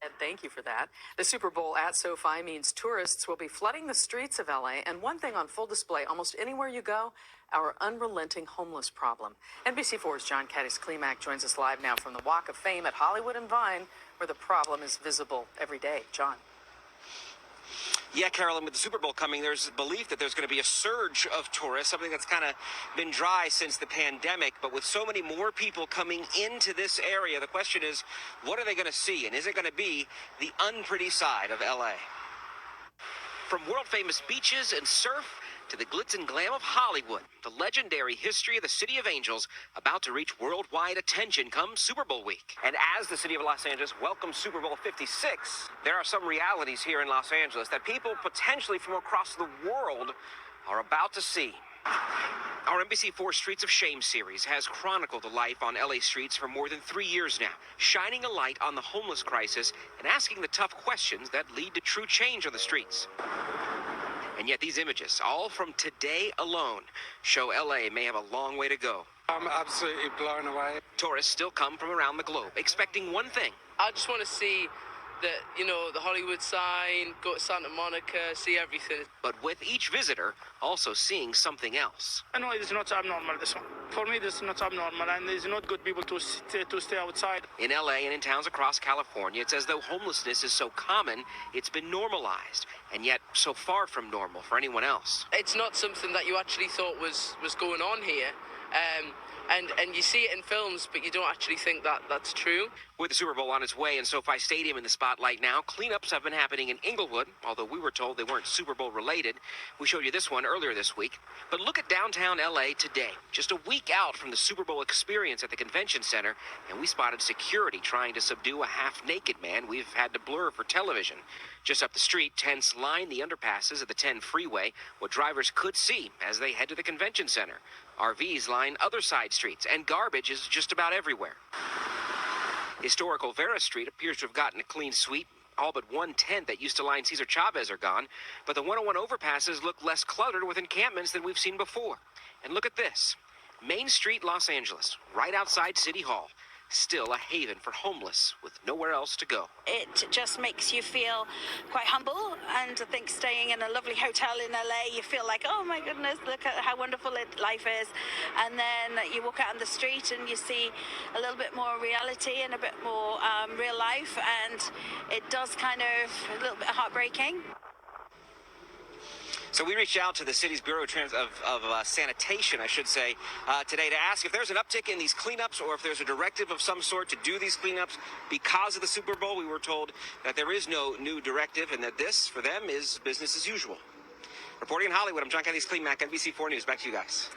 And thank you for that. The Super Bowl at SoFi means tourists will be flooding the streets of LA. And one thing on full display almost anywhere you go, our unrelenting homeless problem. NBC4's John Kadis-Klimak joins us live now from the Walk of Fame at Hollywood and Vine, where the problem is visible every day. John. Yeah, Carolyn, with the Super Bowl coming, there's belief that there's going to be a surge of tourists, something that's kind of been dry since the pandemic. But with so many more people coming into this area, the question is, what are they going to see? And is it going to be the unpretty side of L.A.? From world-famous beaches and surf to the glitz and glam of Hollywood, the legendary history of the City of Angels about to reach worldwide attention come Super Bowl week. And as the City of Los Angeles welcomes Super Bowl 56, there are some realities here in Los Angeles that people potentially from across the world are about to see. Our NBC4 Streets of Shame series has chronicled the life on LA streets for more than 3 years now, shining a light on the homeless crisis and asking the tough questions that lead to true change on the streets. And yet these images, all from today alone, show LA may have a long way to go. I'm absolutely blown away. Tourists still come from around the globe, expecting one thing. I just want to see the Hollywood sign, go to Santa Monica, see everything. But with each visitor also seeing something else. I know it's not abnormal, this one. For me, this is not abnormal, and it's not good people to stay outside. In LA and in towns across California, it's as though homelessness is so common, it's been normalized, and yet so far from normal for anyone else. It's not something that you actually thought was going on here. And you see it in films, but you don't actually think that that's true. With the Super Bowl on its way and SoFi Stadium in the spotlight now, cleanups have been happening in Inglewood, although we were told they weren't Super Bowl related. We showed you this one earlier this week. But look at downtown LA today, just a week out from the Super Bowl experience at the convention center, and we spotted security trying to subdue a half-naked man we've had to blur for television. Just up the street, tents line the underpasses of the 10 freeway, what drivers could see as they head to the convention center. RVs line other side streets, and garbage is just about everywhere. Historical Vera Street appears to have gotten a clean sweep. All but one tent that used to line Cesar Chavez are gone, but the 101 overpasses look less cluttered with encampments than we've seen before. And look at this. Main Street, Los Angeles, right outside City Hall. Still a haven for homeless with nowhere else to go. It just makes you feel quite humble, and I think staying in a lovely hotel in LA, you feel like, oh my goodness, look at how wonderful life is. And then you walk out on the street and you see a little bit more reality and a bit more real life, and it does kind of a little bit heartbreaking. So we reached out to the city's Bureau of Sanitation, I should say, today to ask if there's an uptick in these cleanups or if there's a directive of some sort to do these cleanups because of the Super Bowl. We were told that there is no new directive and that this, for them, is business as usual. Reporting in Hollywood, I'm John Kadis-Klimak, NBC4 News. Back to you guys.